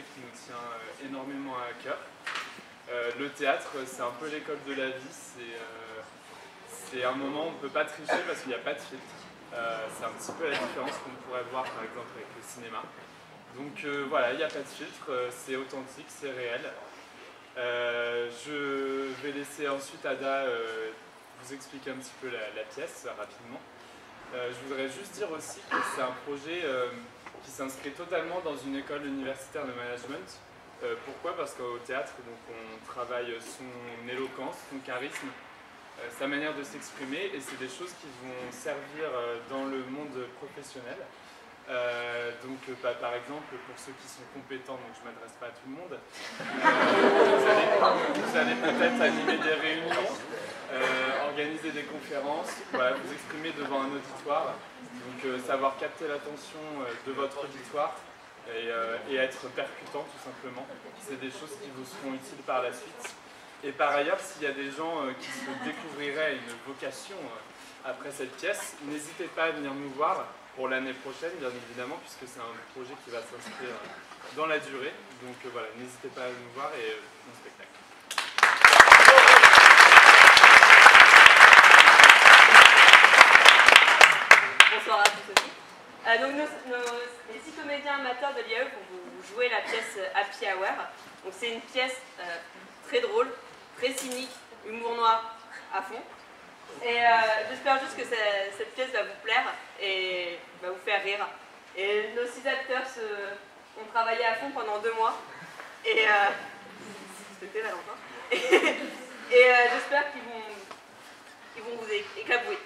projet qui nous tient énormément à cœur. Le théâtre, c'est un peu l'école de la vie, c'est un moment où on ne peut pas tricher parce qu'il n'y a pas de filtre. C'est un petit peu la différence qu'on pourrait voir par exemple avec le cinéma. Donc voilà, il n'y a pas de filtre, c'est authentique, c'est réel. Je vais laisser ensuite Ada vous expliquer un petit peu la pièce rapidement. Je voudrais juste dire aussi que c'est un projet qui s'inscrit totalement dans une école universitaire de management. Pourquoi? Parce qu'au théâtre, donc, on travaille son éloquence, son charisme, sa manière de s'exprimer, et c'est des choses qui vont servir dans le monde professionnel. Par exemple, pour ceux qui sont compétents, donc je ne m'adresse pas à tout le monde, vous allez peut-être animer des réunions, organiser des conférences, voilà, vous exprimer devant un auditoire, donc savoir capter l'attention de votre auditoire et être percutant tout simplement. C'est des choses qui vous seront utiles par la suite. Et par ailleurs, s'il y a des gens qui se découvriraient une vocation après cette pièce, n'hésitez pas à venir nous voir pour l'année prochaine, bien évidemment, puisque c'est un projet qui va s'inscrire dans la durée. Donc voilà, n'hésitez pas à nous voir et bon spectacle. Bonsoir à tous aussi. Donc les 6 comédiens amateurs de l'IAE vont vous jouer la pièce Happy Hour. Donc c'est une pièce très drôle, très cynique, humour noir à fond. Et j'espère juste que cette pièce va vous plaire et va vous faire rire. Et nos 6 acteurs ont travaillé à fond pendant 2 mois. Et c'était Valentin. Et j'espère qu'ils vont vous éclabouiller.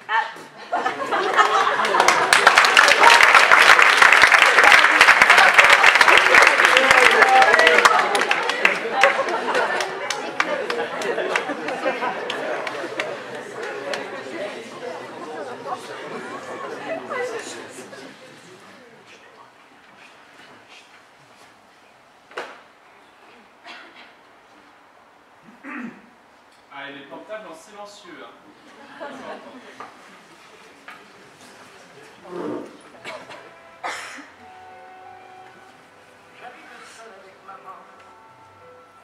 Ah, et les portables en silencieux. Hein. J'habite seul avec maman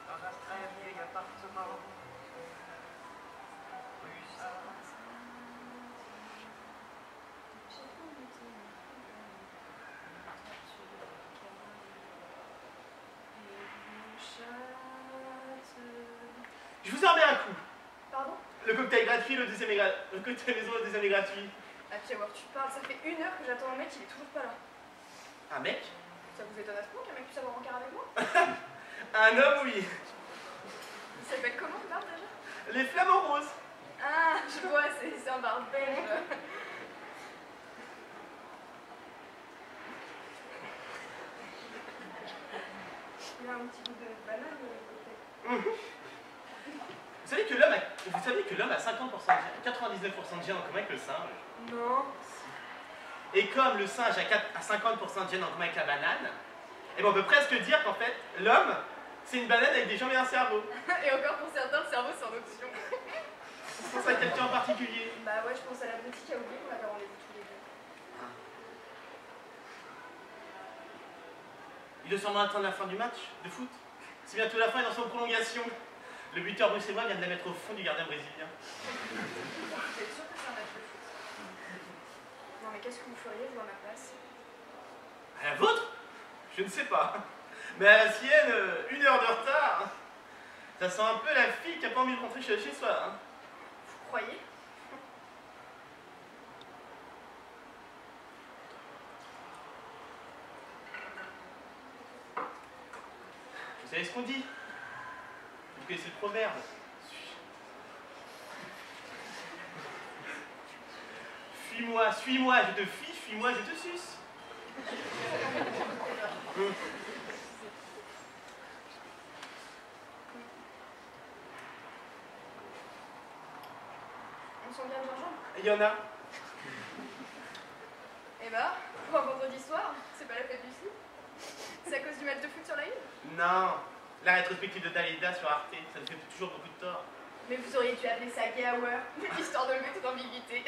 dans un très vieil appartement. Rue Sarah. Je vous en mets un coup. Pardon? Le cocktail gratuit, le cocktail maison, le deuxième est gratuit. Happy Hour, tu parles, ça fait 1 heure que j'attends un mec, il est toujours pas là. Un mec? Ça vous étonne à ce point qu'un mec puisse avoir un quart avec moi? Un homme, oui. Il s'appelle comment le bar déjà? Les flamants roses. Ah, je vois, c'est un bar belge. Il a un petit goût de banane, le cocktail. Vous savez que l'homme a 50%, 99% de gènes en commun avec le singe? Non. Et comme le singe a 50% de gènes en commun avec la banane, et ben on peut presque dire qu'en fait, l'homme, c'est une banane avec des jambes et un cerveau. Et encore pour certains, le cerveau c'est en option. Je pense à quelqu'un en particulier. Bah ouais, je pense à la petite qui a oublié qu'on avait rendez-vous tous les deux. Il doit sûrement attendre la fin du match de foot. C'est bientôt la fin et dans son prolongation. Le buteur bruxellois vient de la mettre au fond du gardien brésilien. Vous êtes sûr que c'est un match de foot? Non mais qu'est-ce que vous feriez vous à ma place? À la vôtre? Je ne sais pas. Mais à la sienne, 1 heure de retard. Ça sent un peu la fille qui n'a pas envie de rentrer chez soi. Hein. Vous croyez? Vous savez ce qu'on dit? Vous connaissez le proverbe? Fuis-moi, suis-moi, je te fuis, fuis-moi, je te suce. On sent bien le gingembre? Il y en a. Eh bah, pour un vendredi soir, c'est pas la fête du slip? C'est à cause du match de foot sur la une? Non, la rétrospective de Dalida sur Arte, ça me fait toujours beaucoup de tort. Mais vous auriez dû appeler ça Gay Hour, histoire de lever toute ambiguïté.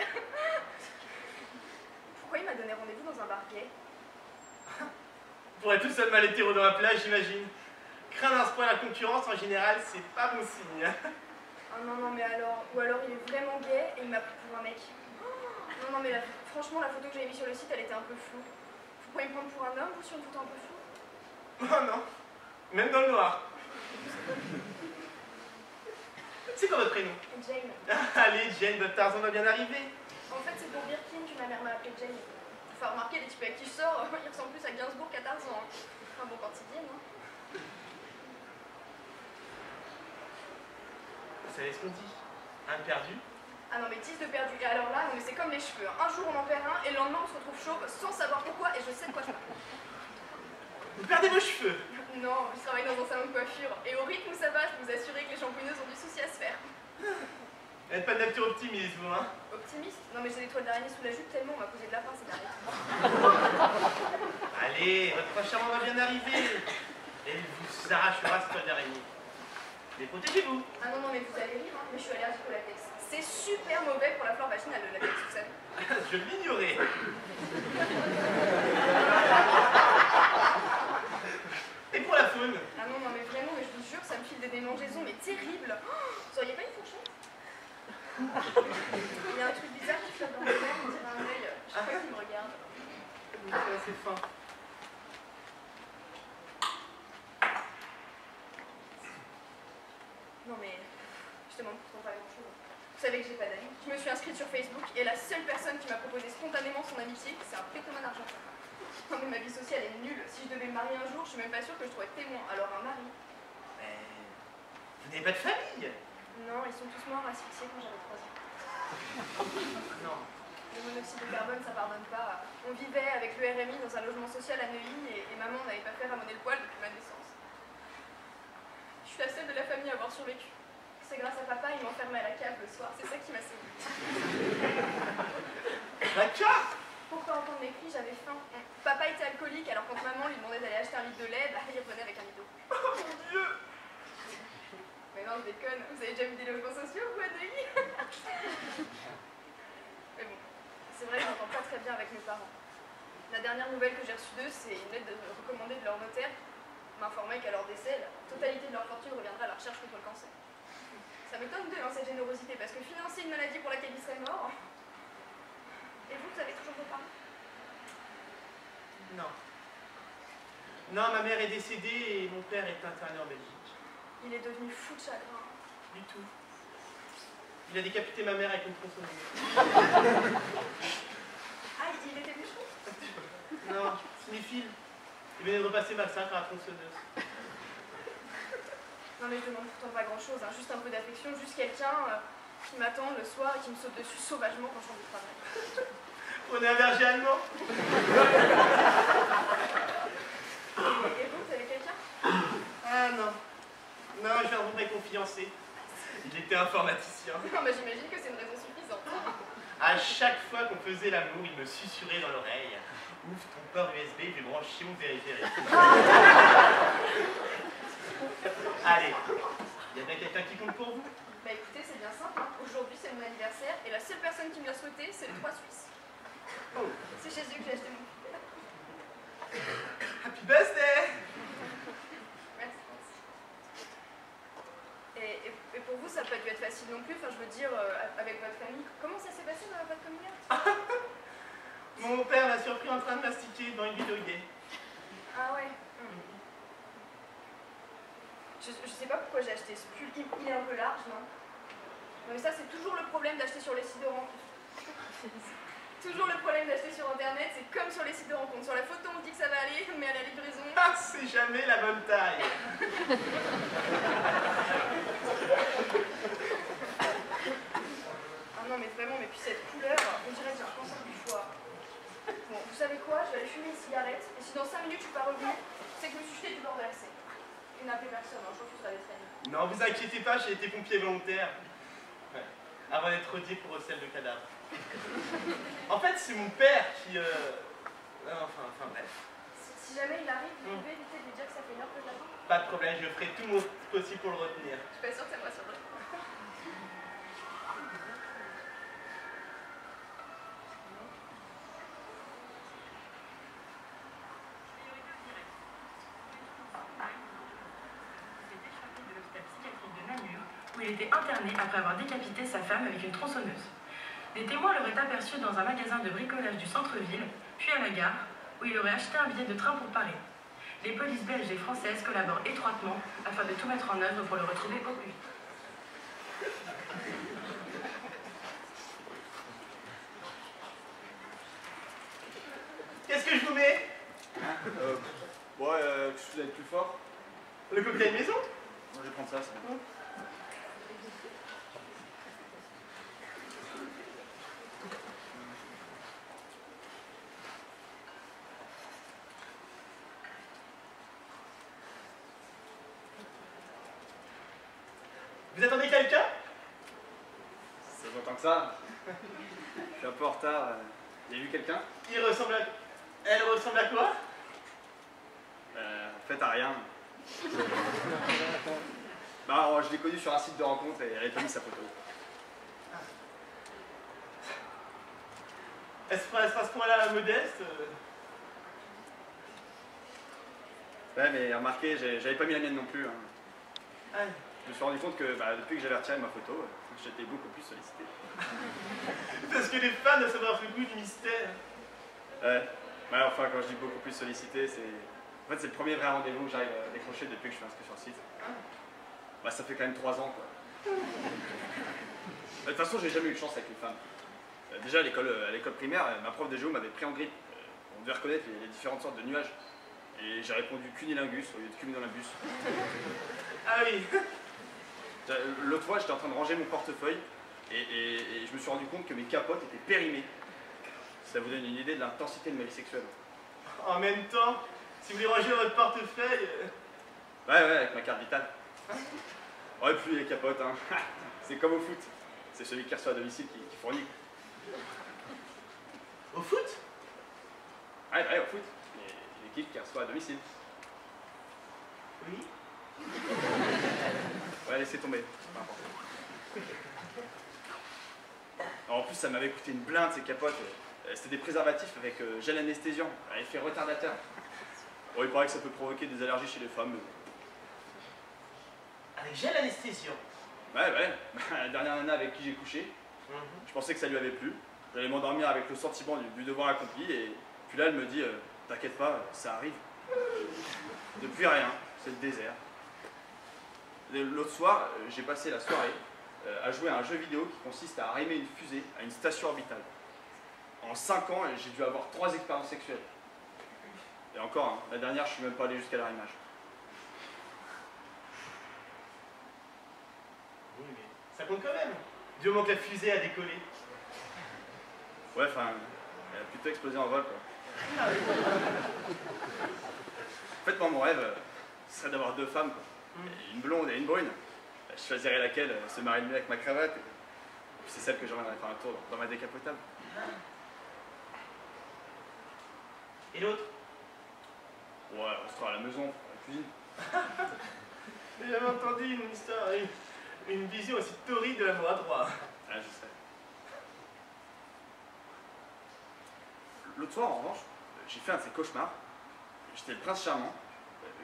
Pourquoi il m'a donné rendez-vous dans un bar gay? Pour être tout seul mal hétéro dans la plage, j'imagine. Craindre à ce point la concurrence, en général, c'est pas bon signe. Oh non, non, mais alors... Ou alors il est vraiment gay et il m'a pris pour un mec. Non, non, mais franchement, la photo que j'avais mise sur le site, elle était un peu floue. Vous pouvez me prendre pour un homme, vous, sur une photo un peu floue? Oh non, même dans le noir. C'est quoi votre prénom? Jane. Allez, Jane, votre Tarzan va bien arriver. En fait, c'est pour Birkin que ma mère m'a appelée Jane. Enfin, remarquez, les types avec qui je sors, ils ressemblent plus à Gainsbourg qu'à Tarzan. Enfin bon, quand ils viennent, hein. Vous savez ce qu'on dit? Un de perdu. Ah non, mais 10 de perdu. Et alors là, non, mais c'est comme les cheveux. Un jour, on en perd un, et le lendemain, on se retrouve chauve sans savoir pourquoi, et je sais de quoi je parle. Vous perdez vos cheveux. Non, je travaille dans un salon de coiffure, et au rythme où ça va, je peux vous assurer que les shampooineuses ont du souci à se faire. Vous n'êtes pas de nature optimiste, vous, hein? Optimiste? Non, mais j'ai des toiles d'araignée sous la jupe tellement on m'a posé de la faim ces derniers temps. Allez, votre prince charmant va bien arriver. Elle vous arrachera cette toile d'araignée. Mais protégez-vous. Ah non, non, mais vous allez rire, hein, mais je suis allergique au latex. C'est super mauvais pour la flore vaginale, le latex, vous savez. Je l'ignorais. Et pour la faune? Ah non, non, mais vraiment, mais je vous jure, ça me file des démangeaisons, mais terribles. Oh, vous auriez pas une fourchette? Il y a un truc bizarre qui flotte dans mon verre, on dirait un œil. Je sais pas qui me regarde. C'est assez fin. Non, mais je demande pourtant pas grand-chose. Vous savez que j'ai pas d'amis. Je me suis inscrite sur Facebook et la seule personne qui m'a proposé spontanément son amitié, c'est un pétoman argentin. Non, mais ma vie sociale est nulle. Si je devais me marier un jour, je suis même pas sûre que je trouverais témoin. Alors un mari? Mais vous n'avez pas de famille? Non, ils sont tous morts asphyxiés quand j'avais 3 ans. Non. Le monoxyde de carbone, ça pardonne pas. On vivait avec le RMI dans un logement social à Neuilly et maman n'avait pas fait ramoner le poil depuis ma naissance. Je suis la seule de la famille à avoir survécu. C'est grâce à papa, il m'enfermait à la cave le soir. C'est ça qui m'a sauvée. La cave? Pour pas entendre mes cris, j'avais faim. Papa était alcoolique, alors quand maman lui demandait d'aller acheter un litre de lait, bah, il revenait avec un litre d'eau. Oh mon Dieu! Mais non, je déconne. Vous avez déjà vu des logements sociaux, vous, à Neuilly? Mais bon, c'est vrai que je m'entends pas très bien avec mes parents. La dernière nouvelle que j'ai reçue d'eux, c'est une lettre recommandée de leur notaire m'informait qu'à leur décès, la totalité de leur fortune reviendrait à la recherche contre le cancer. Ça m'étonne d'eux, hein, cette générosité, parce que financer une maladie pour laquelle ils seraient morts... Et vous avez toujours vos parents? Non. Non, ma mère est décédée et mon père est interné en Belgique. Il est devenu fou de chagrin. Du tout. Il a décapité ma mère avec une tronçonneuse. Ah, il était bûcheron? Non, cinéphile. Il venait de repasser massacre à la tronçonneuse. Non mais je demande pourtant pas grand chose, hein, juste un peu d'affection, juste quelqu'un qui m'attend le soir et qui me saute dessus sauvagement quand je rentre du travail. On est un berger allemand. Et vous avez quelqu'un? Ah non. Non, je viens de rompre avec mon fiancé. Il était informaticien. Non mais j'imagine que c'est une raison suffisante. À chaque fois qu'on faisait l'amour, il me susurrait dans l'oreille. Ouvre ton port USB, je vais brancher mon périphérique. Allez, il y a bien quelqu'un qui compte pour vous? Bah écoutez, c'est bien simple, hein. Aujourd'hui c'est mon anniversaire et la seule personne qui me l'a souhaité, c'est les 3 Suisses. Oh. C'est chez eux que j'ai acheté mon billet. Happy birthday! Merci. Et pour vous, ça n'a pas dû être facile non plus, enfin je veux dire, avec votre famille. Comment ça s'est passé dans votre communion? Mon père m'a surpris en train de mastiquer dans une vidéo gay. Ah ouais. Je sais pas pourquoi j'ai acheté ce pull, il est un peu large, non? Non mais ça c'est toujours le problème d'acheter sur les sites de rencontres. Toujours le problème d'acheter sur internet, c'est comme sur les sites de rencontres. Sur la photo on dit que ça va aller, mais à la livraison... Ah, c'est jamais la bonne taille. Ah non mais vraiment, mais puis cette couleur, on dirait que j'ai un cancer du foie. Bon, vous savez quoi? Je vais aller fumer une cigarette, et si dans 5 minutes je suis pas revenue, c'est que je me suis jeté du bord de la Seine. Et n'appelez personne, hein, je refuserai d'être traînée. Non, vous inquiétez pas, j'ai été pompier volontaire. Ouais. Avant d'être rodié pour recel de cadavre. En fait, c'est mon père qui... Enfin, bref. Si jamais il arrive, vous pouvez éviter de lui dire que ça fait une heure que je l'attends? Pas de problème, je ferai tout mon possible pour le retenir. Je suis pas sûre que ça me rassurerait. il était interné après avoir décapité sa femme avec une tronçonneuse. Des témoins l'auraient aperçu dans un magasin de bricolage du centre-ville, puis à la gare, où il aurait acheté un billet de train pour Paris. Les polices belges et françaises collaborent étroitement afin de tout mettre en œuvre pour le retrouver au plus vite. Qu'est-ce que je vous mets? Ouais, quelque chose d'être plus fort. Le cocktail maison? Moi, je vais prendre ça, c'est bon. Vous attendez quelqu'un? Ça fait longtemps que ça. Je suis un peu en retard. Il y a vu quelqu'un? Il ressemble à... Elle ressemble à quoi? En fait, à rien. Bah, alors, je l'ai connue sur un site de rencontre et elle avait pas mis sa photo. Elle se passe à ce point-là modeste? Ouais, mais remarquez, j'avais pas mis la mienne non plus. Hein. Ah, Je me suis rendu compte que depuis que j'avais retiré ma photo, j'étais beaucoup plus sollicité. parce que les fans doivent savoir le goût du mystère. Ouais. Ouais, enfin, quand je dis beaucoup plus sollicité, c'est... En fait, c'est le premier vrai rendez-vous que j'arrive à décrocher depuis que je suis inscrit sur le site. Bah, ça fait quand même 3 ans, quoi. De toute façon, j'ai jamais eu de chance avec les femmes. Déjà, à l'école primaire, ma prof de géo m'avait pris en grippe. On devait reconnaître les différentes sortes de nuages. Et j'ai répondu cunilingus au lieu de cumulonimbus. Ah oui. L'autre fois, j'étais en train de ranger mon portefeuille et je me suis rendu compte que mes capotes étaient périmées. Ça vous donne une idée de l'intensité de ma vie sexuelle. En même temps, si vous voulez ranger votre portefeuille... Ouais, avec ma carte vitale. Ouais, plus les capotes, hein. C'est comme au foot. C'est celui qui reçoit à domicile qui fournit. Au foot? Ouais, au foot. L'équipe qui reçoit à domicile. Oui. Ouais, laissez tomber. C'est pas important. Alors, en plus, ça m'avait coûté une blinde, ces capotes. C'était des préservatifs avec gel anesthésiant, à effet retardateur. Bon, il paraît que ça peut provoquer des allergies chez les femmes. Avec gel anesthésiant? Ouais. La dernière nana avec qui j'ai couché, je pensais que ça lui avait plu. J'allais m'endormir avec le sentiment du devoir accompli et puis là, elle me dit t'inquiète pas, ça arrive. Depuis rien, c'est le désert. L'autre soir, j'ai passé la soirée à jouer à un jeu vidéo qui consiste à arrimer une fusée à une station orbitale. En 5 ans, j'ai dû avoir 3 expériences sexuelles. Et encore, hein, la dernière, je suis même pas allé jusqu'à l'arrimage. Oui, mais ça compte quand même. Du moment que la fusée a décollé. Ouais, enfin, elle a plutôt explosé en vol, quoi. En fait, moi, mon rêve, ce serait d'avoir 2 femmes, quoi. Une blonde et une brune. Je choisirais laquelle se marie le mieux avec ma cravate. C'est celle que j'emmènerais faire un tour dans ma décapotable. Et l'autre? Ouais, on sera à la maison, à la cuisine. J'ai jamais entendu une histoire, une vision aussi torride de l'amour à droit. Ah, je sais. L'autre soir, en revanche, j'ai fait un de ces cauchemars. J'étais le prince charmant.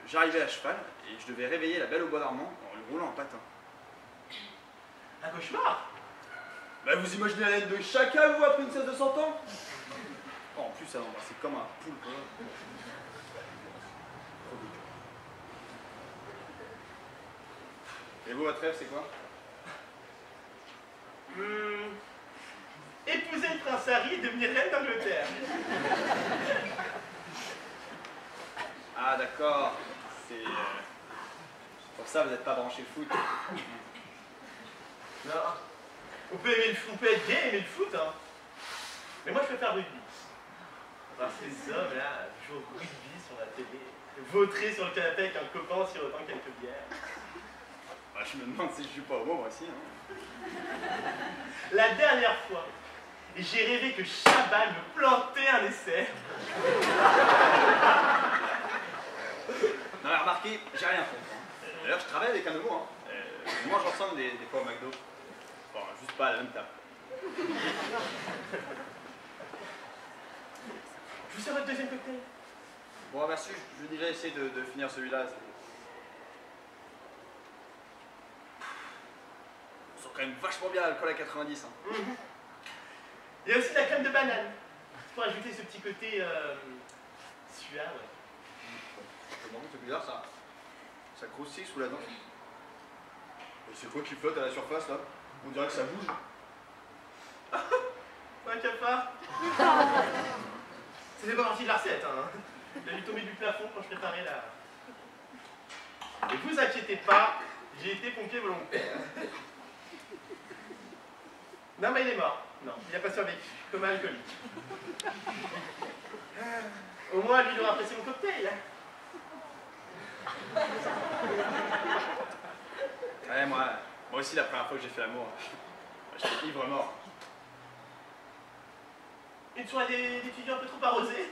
J'arrivais à cheval et je devais réveiller la belle au bois dormant en lui roulant en patin. Un cauchemar? Bah, vous imaginez la laine de chacun, vous, après une cesse de 100 ans? Oh, en plus, ça c'est comme un poulpe. Et vous, votre rêve, c'est quoi? Épouser le prince Harry et devenir reine d'Angleterre. Ah, d'accord. C'est... Pour ça, vous n'êtes pas branché foot. Non. On peut être gay et aimer le foot, hein. Mais moi, je préfère rugby. Parce que ces hommes-là jouent au rugby sur la télé, vautrer sur le canapé avec un copain en sirotant quelques bières. Bah, je me demande si je joue pas au mot, moi aussi. Hein. La dernière fois, j'ai rêvé que Chabal me plantait un essai. Non, mais remarquez, j'ai rien contre. Hein. D'ailleurs, je travaille avec un homo. Hein. On mange ensemble des fois au McDo. Bon, juste pas à la même table. Je vous sers votre deuxième cocktail. Bon, merci, je vais déjà essayer de finir celui-là. quand même vachement bien l'alcool à 90. Hein. Il y a aussi de la crème de banane. Pour ajouter ce petit côté suave. C'est bizarre ça. Ça croustille sous la dent. Et c'est quoi qui flotte à la surface là? On dirait que ça bouge. Un cafard. Ça fait pas partie de la recette. Hein. Il a dû tomber du plafond quand je préparais la... Et vous inquiétez pas, j'ai été pompier volontaire. Non mais il est mort. Non, il a pas survécu, comme un alcoolique. Au moins, lui, il aura apprécié mon cocktail. Ouais, moi aussi, la première fois que j'ai fait l'amour, j'étais ivre mort. Une soirée d'étudiants un peu trop arrosée.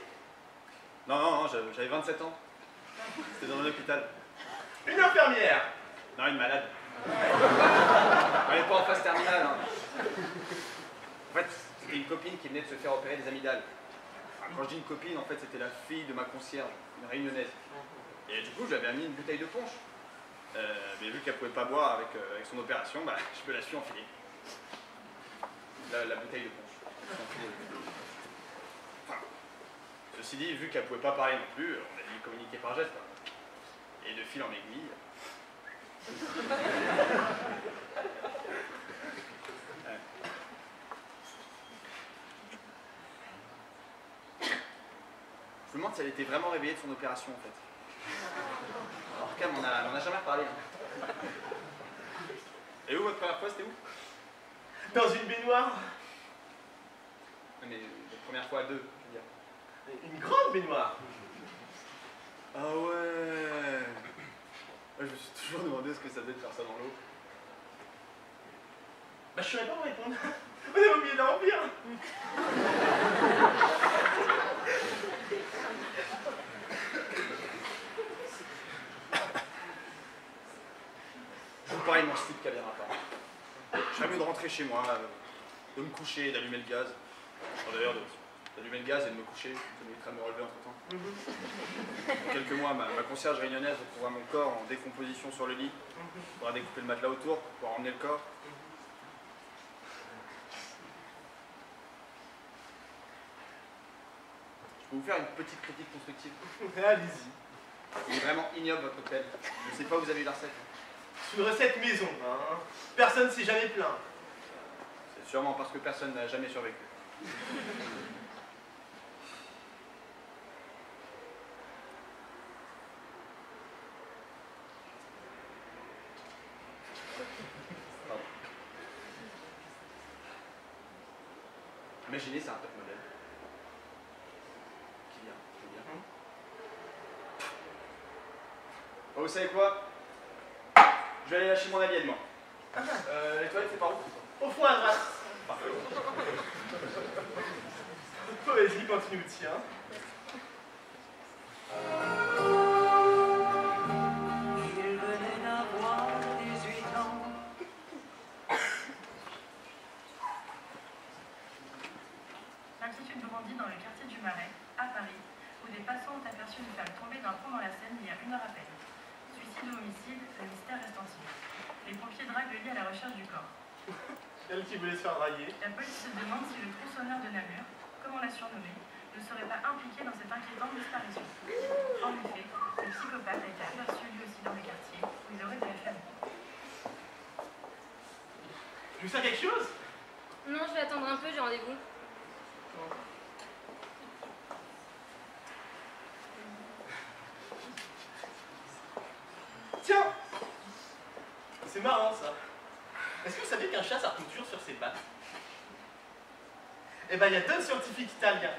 Non, j'avais 27 ans. C'était dans un hôpital. Une infirmière. Non, une malade. On n'est pas en phase terminale. Hein. En fait, c'était une copine qui venait de se faire opérer des amygdales. Enfin, quand je dis une copine, en fait, c'était la fille de ma concierge, une réunionnaise. Et du coup, je lui avais mis une bouteille de punch. Mais vu qu'elle pouvait pas boire avec son opération, bah, je me la suis enfilée. La bouteille de punch. Enfin, ceci dit, vu qu'elle pouvait pas parler non plus, on a dû communiquer par geste. Hein. Et de fil en aiguille. Je me demande si elle était vraiment réveillée de son opération en fait. En tout cas, on en a jamais reparlé. Hein. Et où votre première fois, c'était où? Dans une baignoire. Mais votre première fois à deux, je veux dire. Une grande baignoire. Ah ouais. Je me suis toujours demandé ce que ça faisait de faire ça dans l'eau. Bah je saurais pas vous répondre. On avait oublié de la remplir. Je vous parie mon slip caviera pas. J'aimerais mieux de rentrer chez moi, de me coucher, d'allumer le gaz. Enfin, d'ailleurs, d'allumer le gaz et de me coucher, ça m'éviterait de me relever entre temps. Dans quelques mois, ma concierge réunionnaise retrouvera mon corps en décomposition sur le lit. On pourra découper le matelas autour pour emmener le corps. Je peux vous faire une petite critique constructive. Allez-y. Il est vraiment ignoble votre hôtel. Je ne sais pas où vous avez eu la recette. C'est une recette maison. Hein. Personne s'est jamais plaint. C'est sûrement parce que personne n'a jamais survécu. Imaginez, c'est un top modèle. Qui vient, Oh, vous savez quoi? Je vais aller lâcher mon habit de moi. Les toilettes, c'est par où? Au fond à droite. Parfait. Poésie continue aussi, hein. Il venait d'avoir 18 ans. L'inquiétude grandit dans le quartier du Marais, à Paris, où des passants ont aperçu une femme tombée d'un pont dans la Seine il y a 1 heure à peine. Suicide ou homicide, le mystère reste entier. Les pompiers draguent le lit à la recherche du corps. Elle qui voulait se faire draguer. La police se demande si le tronçonneur de Namur, comme on l'a surnommé, ne serait pas impliqué dans cette inquiétante disparition. En effet, le psychopathe a été aperçu lui aussi dans le quartier, où il aurait de la famille. Je vous sers quelque chose? Non, je vais attendre un peu, j'ai rendez-vous. Tiens! C'est marrant ça. Est-ce que vous savez qu'un chat s'articule toujours sur ses pattes? Eh ben, il y a 2 scientifiques italiens.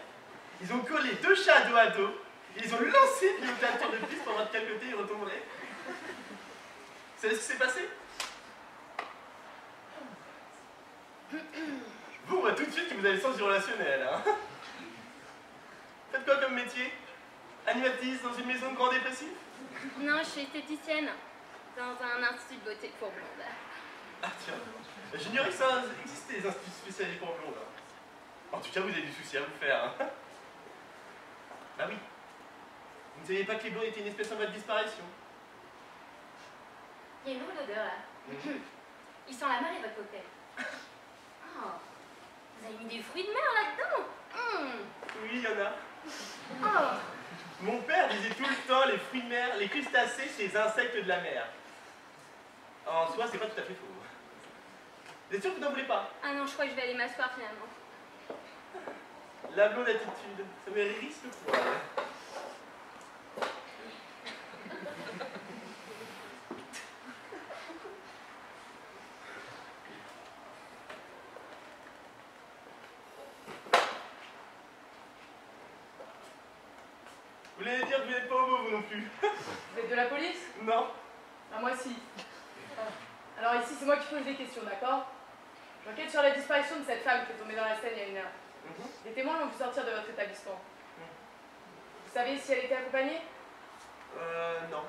Ils ont collé 2 chats dos à dos et ils ont lancé une tour de piste pour voir de quel côté ils retomberaient. Vous savez ce qui s'est passé? Vous, on voit tout de suite que vous avez le sens du relationnel. Hein. Faites quoi comme métier? Animatrice dans une maison de grands dépressifs? Non, je suis esthéticienne dans un institut de beauté pour blondes. Ah tiens, j'ignorais que ça existait, les instituts spécialisés pour blondes. En tout cas, vous avez du souci à vous faire. Hein. Bah oui. Vous ne saviez pas que les blondes étaient une espèce en voie de disparition? Il y a une drôle d'odeur là. Il sent la marée, votre cocktail. Oh, vous avez mis des fruits de mer là-dedans. Oui, il y en a. Oh, Mon père disait tout le temps les fruits de mer, les crustacés, c'est les insectes de la mer. En soi, c'est pas tout à fait faux. Vous êtes sûr que vous n'en voulez pas? ah non, je crois que je vais aller m'asseoir finalement. La blonde attitude, ça me hérisse le poil. Vous voulez dire que vous n'êtes pas homo, vous non plus? Vous êtes de la police? Non. Ah, moi si. Alors ici, c'est moi qui pose des questions, d'accord? J'enquête sur la disparition de cette femme qui est tombée dans la Seine il y a 1 heure. Des témoins l'ont vu sortir de votre établissement. Vous savez si elle était accompagnée? Non.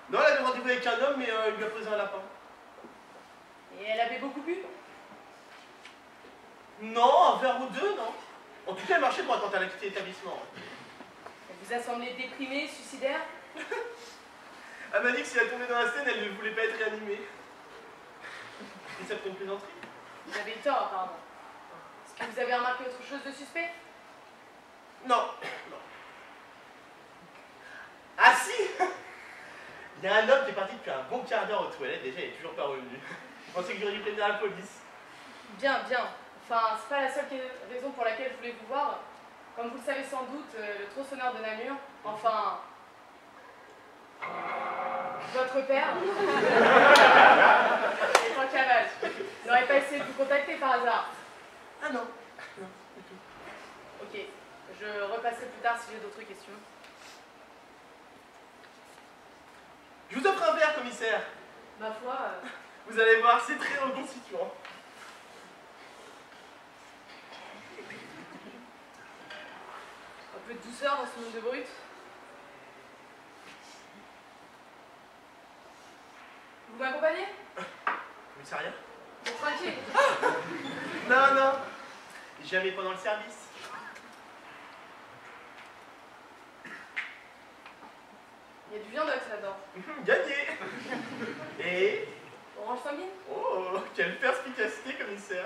Non, elle avait rendez-vous avec un homme, mais il lui a posé un lapin. Et elle avait beaucoup bu? Non, un verre ou deux, non. En tout cas, elle marchait pour quand elle a quitté l'établissement. Elle vous a semblé déprimée, suicidaire? Elle m'a dit que si elle tombait dans la Seine, elle ne voulait pas être réanimée. Et ça pour une plaisanterie? Vous avez tort, apparemment. Est-ce que vous avez remarqué autre chose de suspect? Non. Non. Ah si. Il y a un homme qui est parti depuis un bon quart d'heure aux toilettes, déjà il est toujours pas revenu. Je pensais que j'aurais dû prévenir la police. Bien, bien. Enfin, c'est pas la seule raison pour laquelle je voulais vous voir. Comme vous le savez sans doute, le tronçonneur de Namur, enfin... votre père, est en cavale. Il n'aurait pas essayé de vous contacter par hasard? Ah non. Non, du tout. Ok, je repasserai plus tard si j'ai d'autres questions. Je vous offre un verre, commissaire. Ma foi... Vous allez voir, c'est très reconstituant. un peu de douceur dans ce monde de brut. Vous m'accompagnez? Commissariat? Tranquille. Non, non. Jamais pendant le service. Il y a du viandox là-dedans. Gagné. Et... Orange sanguine? Oh, quelle perspicacité, commissaire.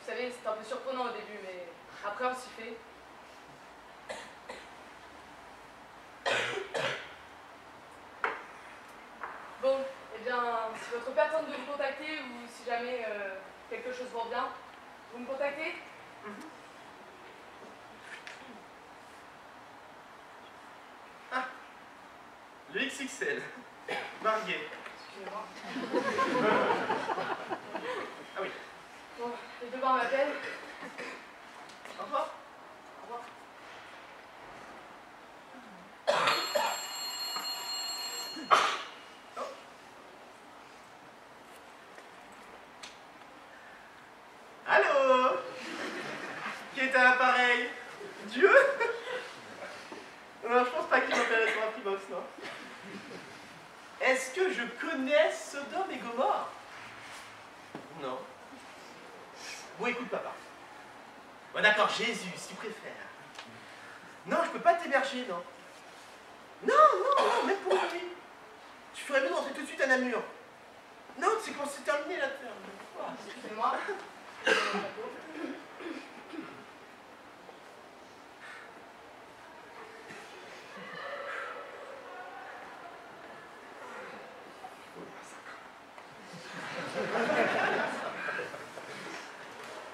Vous savez, c'est un peu surprenant au début, mais après on s'y fait. Bon, eh bien, si votre père tente de vous contacter ou si jamais quelque chose vous revient, vous me contactez? Ah, le XXL. Marguet. Excusez-moi. Ah oui. Bon, les devoirs m'appellent. Au revoir. Au revoir. Allô? Qui est à l'appareil? Dieu? Non, je pense pas qu'il m'appelle sur un Freebox, non. Est-ce que je connais Sodome et Gomorrhe? Non. Bon, écoute, papa. Bon, d'accord, Jésus, si tu préfères. Non, je peux pas t'héberger, non. Non, non, non, même pour lui. Tu ferais mieux de rentrer tout de suite à Namur. Non, c'est quand c'est terminé la terre. Excusez-moi.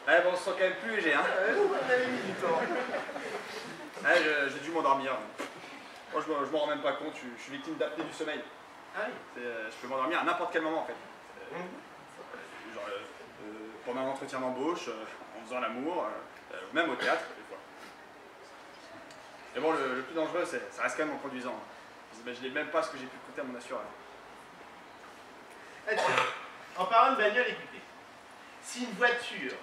Ouais, bon, on se sent quand même plus léger, hein. On avait mis du temps. Ouais, j'ai dû m'endormir. Moi, je m'en rends même pas compte, je suis victime d'apnée du sommeil. Ah oui. Je peux m'endormir à n'importe quel moment, en fait. Genre, pendant un entretien d'embauche, en faisant l'amour, même au théâtre, des fois. Mais bon, le plus dangereux, ça reste quand même en conduisant. Vous imaginez même pas ce que j'ai pu coûter à mon assureur. Ah, tiens, en parlant de bagnole, écoutez. Si une voiture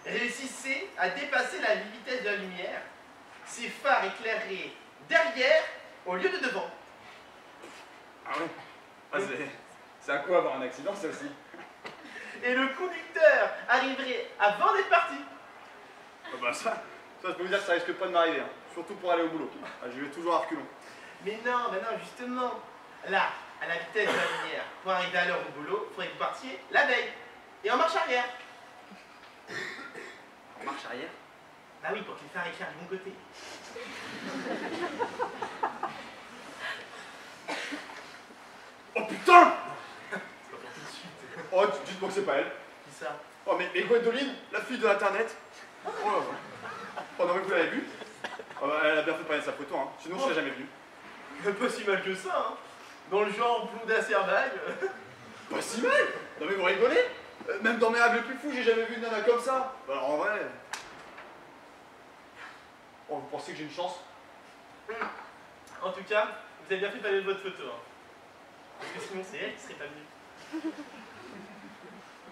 réussissait à dépasser la vitesse de la lumière, ses phares éclaireraient derrière au lieu de devant. Ah oui. Ah, c'est à quoi avoir un accident, ça aussi? Et le conducteur arriverait avant d'être parti. Oh bah ça, Ça, je peux vous dire que ça risque pas de m'arriver, hein. Surtout pour aller au boulot. Ah, j'y vais toujours à reculons. Mais non, justement. Là, à la vitesse de la lumière, pour arriver à l'heure au boulot, il faudrait que vous partiez la veille. Et en marche arrière. En marche arrière? Bah oui, pour que les phares éclairent du bon côté. Oh putain! C'est pas pour tout de suite. Oh, dites-moi que c'est pas elle. Qui ça? Oh, mais Gwendoline, la fille de l'internet. Oh, oh non, mais vous l'avez vue? Oh, bah, elle a bien fait de parler de sa photo, hein. Sinon, je l'ai jamais vue. Pas si mal que ça, hein. Dans le genre blonde à cervaille. Pas si mal! Non, mais vous rigolez? Même dans mes rêves les plus fous, j'ai jamais vu une nana comme ça. Bah, alors, en vrai. Oh, vous pensez que j'ai une chance? En tout cas, vous avez bien fait de parler de votre photo, hein. Parce que sinon, c'est elle qui serait pas venue.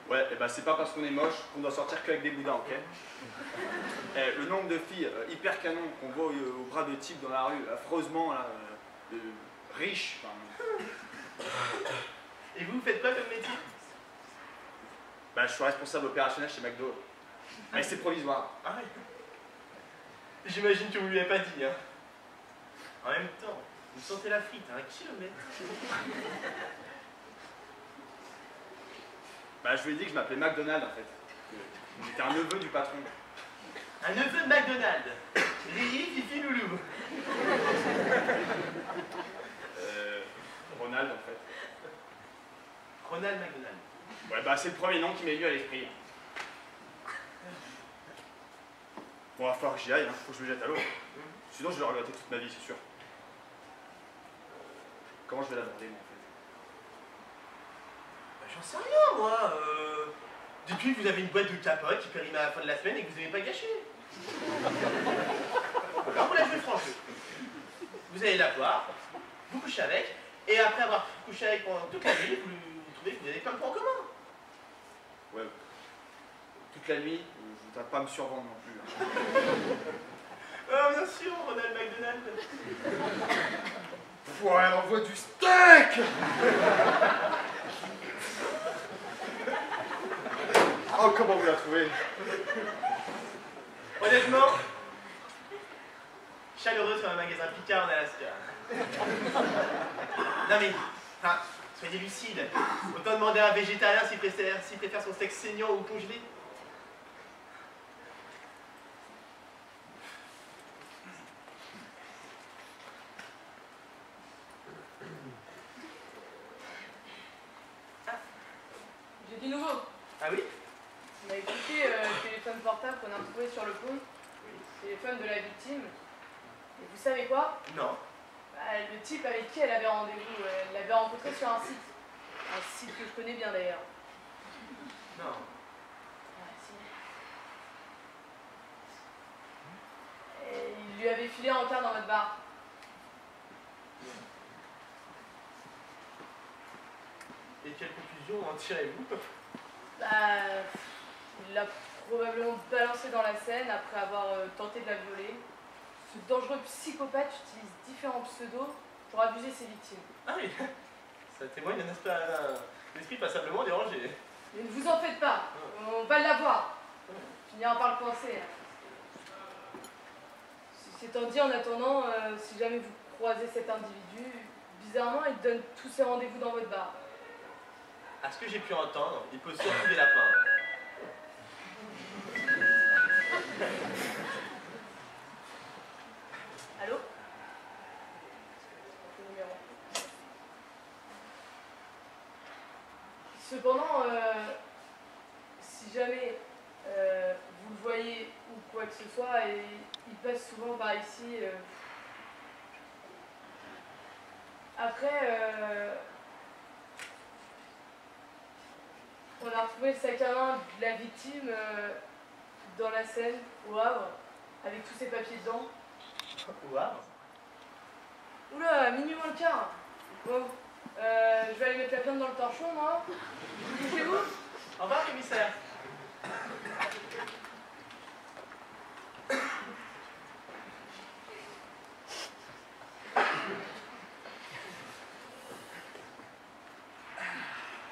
Ouais, et bah c'est pas parce qu'on est moche qu'on doit sortir qu'avec des boudins, ok? Le nombre de filles hyper canon qu'on voit au bras de types dans la rue, affreusement, là, riches, enfin... Et vous faites quoi comme métier? Bah je suis responsable opérationnel chez McDo. Mais c'est provisoire. Ah ouais. J'imagine que vous lui avez pas dit, hein. En même temps, vous sentez la frite à 1 kilomètre. Bah je lui ai dit que je m'appelais McDonald en fait. J'étais un neveu du patron. Un neveu de McDonald's. Riri, Fifi, Loulou. Ronald en fait. Ronald McDonald. Ouais bah c'est le premier nom qui m'est venu à l'esprit. Bon, va falloir que j'y aille, hein. Faut que je me jette à l'eau. Sinon je vais le regretter toute ma vie, c'est sûr. Comment je vais l'aborder moi en fait? Bah, j'en sais rien, moi. Depuis que vous avez une boîte de capote qui périme à la fin de la semaine et que vous n'aimez pas gâcher. Alors vous la jouez franc jeu. Vous allez la voir, vous couchez avec, et après avoir couché avec pendant toute la nuit, vous trouvez que vous avez plein de points en commun. Ouais. Toute la nuit, je voudrais pas me survendre non plus. Hein. Ah bien sûr, Ronald McDonald. Ouais, elle envoie du steak! Oh, comment vous la trouvez? Honnêtement, chaleureuse comme un magasin Picard en Alaska. Non mais, enfin, soyez lucide. Autant demander à un végétarien s'il préfère son steak saignant ou congelé. J'ai du nouveau. Ah oui? On a écouté le téléphone portable qu'on a retrouvé sur le pont. Téléphone de la victime. Et vous savez quoi? Non. Bah, le type avec qui elle avait rendez-vous, elle l'avait rencontré sur un site. Un site que je connais bien d'ailleurs. Non. Ouais, si. Et il lui avait filé un quart dans votre bar. Et quelle conclusion en tirez-vous? Bah, il l'a probablement balancée dans la Seine après avoir tenté de la violer. Ce dangereux psychopathe utilise différents pseudos pour abuser ses victimes. Ah oui, ça témoigne d'un esprit passablement dérangé. Mais ne vous en faites pas, on va l'avoir. On finira par le coincer. Ceci étant dit, en attendant, si jamais vous croisez cet individu, bizarrement, il donne tous ses rendez-vous dans votre bar. À ce que j'ai pu entendre, il pose surtout des lapins. Allô? Cependant, si jamais vous le voyez ou quoi que ce soit, et il passe souvent par ici. Après, on a retrouvé le sac à main de la victime dans la Seine, au Havre, avec tous ses papiers dedans. Au Havre? Oula, minuit moins le quart. Bon, je vais aller mettre la plainte dans le torchon, moi. Bougez-vous. Au revoir, commissaire.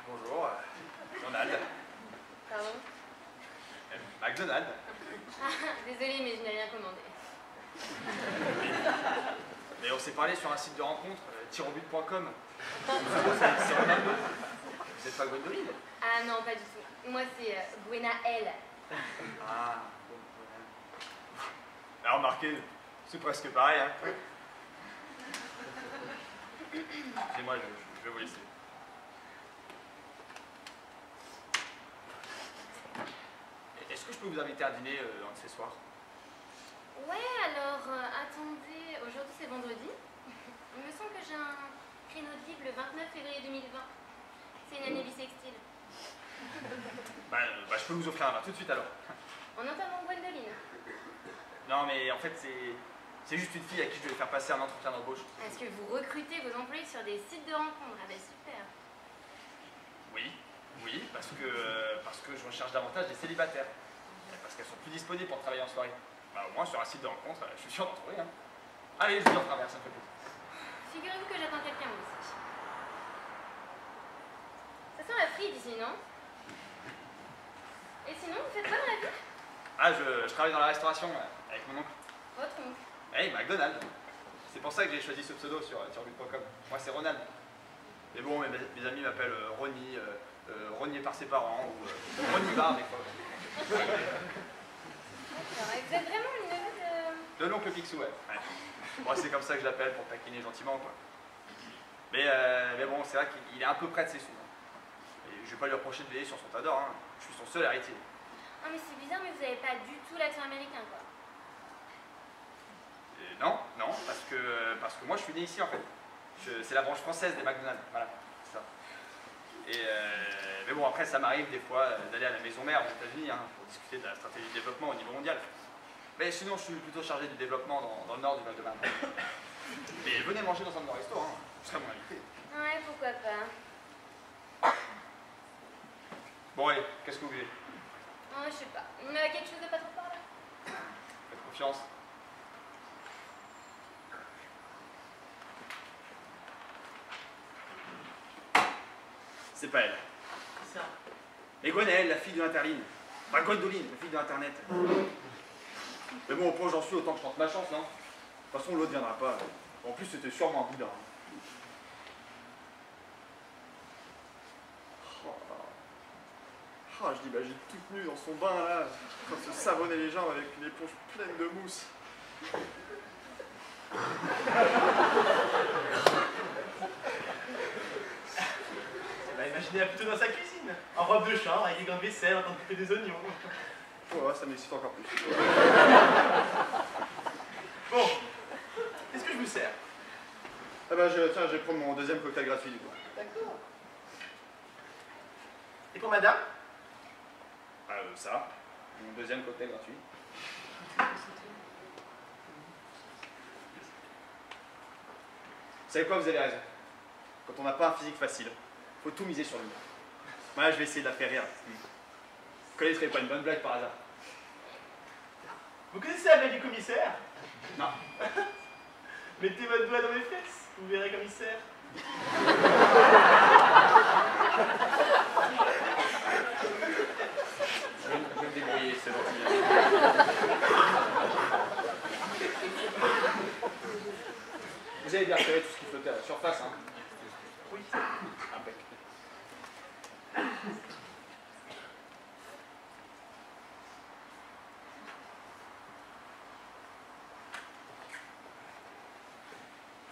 Bonjour, Donald. Pardon? McDonald. Désolée, mais je n'ai rien commandé. Mais on s'est parlé sur un site de rencontre, tirobut.com. C'est Ronaldo. Vous n'êtes pas Gwendoline? Ah non, pas du tout. Moi, c'est Buena L. Ah, bon, alors, remarquez, c'est presque pareil, hein. Excusez-moi, je vais vous laisser. Est-ce que je peux vous inviter à dîner un de ces soirs? Ouais, alors, attendez, aujourd'hui c'est vendredi. Il me semble que j'ai un créneau de libre le 29 février 2020. C'est une année bissextile. Je peux vous offrir un verre tout de suite alors. En entendant Gwendoline. Non, mais en fait, c'est juste une fille à qui je vais faire passer un entretien d'embauche. Est-ce que vous recrutez vos employés sur des sites de rencontres? Ah ben super. Oui, parce que je recherche davantage des célibataires. Parce qu'elles sont plus disponibles pour travailler en soirée. Au moins sur un site de rencontre, je suis sûr d'en trouver. Hein. Allez, je vous en traverse, ça me fait plaisir. Figurez-vous que j'attends quelqu'un moi aussi. Ça sent la frite ici, non? Et sinon, vous faites quoi dans la vie? Ah, je travaille dans la restauration avec mon oncle. Votre oncle. Hey, McDonald's. C'est pour ça que j'ai choisi ce pseudo sur tirobut.com. Moi, c'est Ronald. Mais bon, mes amis m'appellent Ronnie, Rogné par ses parents, ou Ronnie Bar des fois. D'accord. Et vous êtes vraiment le neveu de... De l'oncle Picsou, ouais. Moi, c'est comme ça que je l'appelle pour taquiner gentiment, quoi. Mais bon, c'est vrai qu'il est un peu près de ses sous. Et je vais pas lui reprocher de veiller sur son tas d'or, hein. Je suis son seul héritier. Ah mais c'est bizarre, mais vous avez pas du tout l'accent américain, quoi. Non, parce que moi je suis né ici en fait. C'est la branche française des McDonald's, voilà, c'est ça. Mais bon, après ça m'arrive des fois d'aller à la maison mère aux États-Unis hein, pour discuter de la stratégie de développement au niveau mondial. Mais sinon je suis plutôt chargé du développement dans le nord du Val-de-Marne. Mais venez manger dans un de nos restos, hein. Vous serez mon invité. Ouais, pourquoi pas. Bon allez, qu'est-ce que vous voulez? Oh, je sais pas. On a quelque chose de pas trop par là? Faites confiance. C'est pas elle. C'est ça. Mais Gwenelle, la fille de l'Interline. Enfin, Gwendoline, la fille de l'Internet. Mais bon, au point où j'en suis, autant que je tente ma chance, non? De toute façon, l'autre viendra pas. En plus, c'était sûrement un boudin. Je l'imagine toute nue dans son bain, là, en train de se savonner les jambes avec une éponge pleine de mousse. Imaginez-la plutôt dans sa cuisine, en robe de chambre, avec des gants de vaisselle, en train de couper des oignons. Ouais, ça m'excite encore plus. Bon, qu'est-ce que je vous sers? Ah bah, tiens, je vais prendre mon deuxième cocktail gratuit, du coup. D'accord. Et pour madame? Ça, mon deuxième cocktail gratuit. Vous savez quoi, vous avez raison. Quand on n'a pas un physique facile, faut tout miser sur l'humour. Moi, je vais essayer de la faire rire. Vous connaîtrez pas une bonne blague par hasard? Vous connaissez la blague du commissaire? Non. Mettez votre doigt dans mes fesses, vous verrez commissaire. Je vais me débrouiller, c'est gentil. Vous avez bien repéré tout ce qui flottait à la surface, hein? Oui. Impec.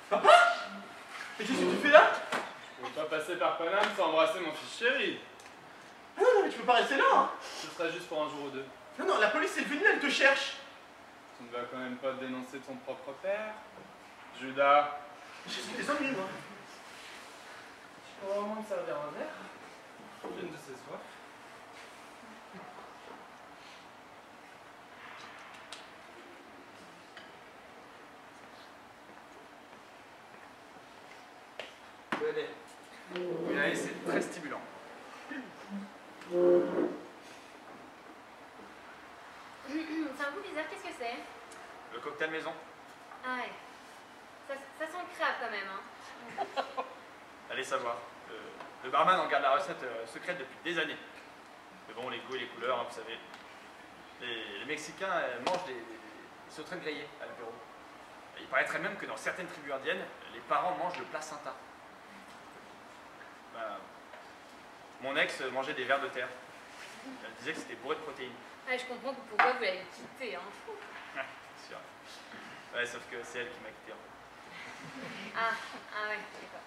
Papa? Mais qu'est-ce que tu fais là? Je peux pas passer par Paname sans embrasser mon fils chéri. Ah non, mais tu peux pas rester là, hein. Ce sera juste pour un jour ou deux. Non, la police est venue, elle te cherche. Tu ne vas quand même pas dénoncer ton propre père, Judas. Je suis des ennuis, moi. Tu pourrais au moins me servir un verre? J'ai une de ces soifs. Venez, c'est très stimulant. C'est un goût bizarre, qu'est-ce que c'est? Le cocktail maison. Ah ouais. Ça sent le crabe quand même, hein. Allez savoir. Le barman en garde la recette secrète depuis des années. Mais bon, les goûts et les couleurs, hein, vous savez. les Mexicains mangent des sauterelles grillées à l'apéro. Il paraîtrait même que dans certaines tribus indiennes, les parents mangent le placenta. Ben, mon ex mangeait des vers de terre. Elle disait que c'était bourré de protéines. Ah, je comprends pourquoi vous l'avez quitté, hein. Ah, c'est sûr. Ouais, sauf que c'est elle qui m'a quitté. Ah ouais, d'accord.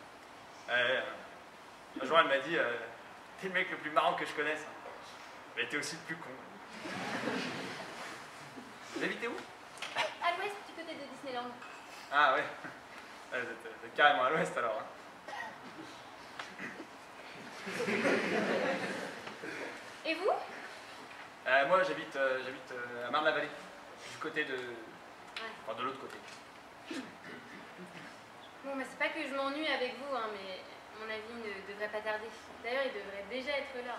Un jour, elle m'a dit t'es le mec le plus marrant que je connaisse. Mais t'es aussi le plus con. Vous habitez où? À l'ouest, du côté de Disneyland. Ah ouais. Vous êtes carrément à l'ouest alors. Hein. Et vous? Moi, j'habite à Marne-la-Vallée, du côté de... Ouais. Enfin, de l'autre côté. Bon, mais c'est pas que je m'ennuie avec vous, hein, mais mon avis ne devrait pas tarder. D'ailleurs, il devrait déjà être là.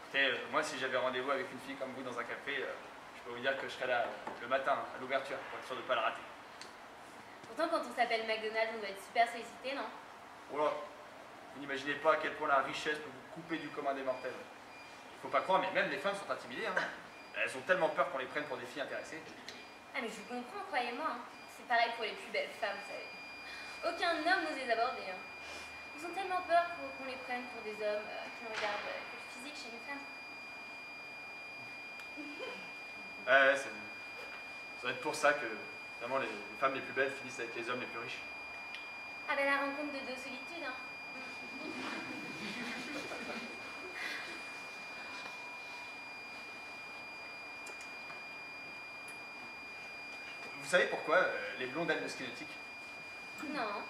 Écoutez, moi, si j'avais rendez-vous avec une fille comme vous dans un café, je peux vous dire que je serais là le matin, à l'ouverture, pour être sûr de ne pas la rater. Pourtant, quand on s'appelle McDonald's, on doit être super sollicité, non? Oh là, vous n'imaginez pas à quel point la richesse peut vous couper du commun des mortels. Faut pas croire, mais même les femmes sont intimidées. Hein. Elles ont tellement peur qu'on les prenne pour des filles intéressées. Ah, mais je vous comprends, croyez-moi. Hein. C'est pareil pour les plus belles femmes, vous savez. Aucun homme n'ose les aborder. Hein. Ils ont tellement peur qu'on les prenne pour des hommes qui ne regardent que le physique chez les femmes. Ça doit être pour ça que, vraiment, les femmes les plus belles finissent avec les hommes les plus riches. Ah ben la rencontre de deux solitudes, hein. Vous savez pourquoi les blondes aiment le ski nautique? Non.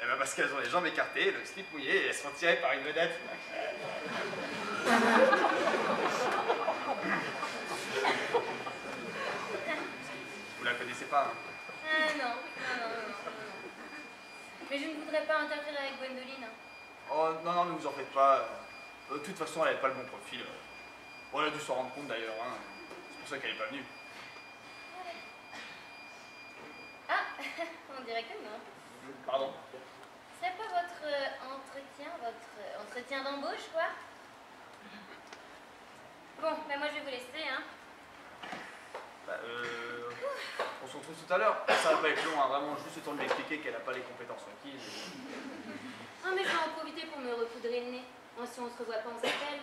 Eh ben parce qu'elles ont les jambes écartées, le slip mouillé et elles sont tirées par une vedette. Vous la connaissez pas, hein? Ah non. Mais je ne voudrais pas interférer avec Gwendoline. Hein. Oh non, ne vous en faites pas. De toute façon, elle n'avait pas le bon profil. Bon, elle a dû s'en rendre compte d'ailleurs. Hein. C'est pour ça qu'elle n'est pas venue. Ah, on dirait que non. Pardon? Ce serait pas votre entretien d'embauche, quoi? Bon, ben moi je vais vous laisser, hein. On se retrouve tout à l'heure. Ça va pas être long, hein. Vraiment, juste le temps de lui expliquer qu'elle n'a pas les compétences requises. Ah, mais je vais en profiter pour me recoudrer le nez. Moi, si on se revoit pas, on s'appelle.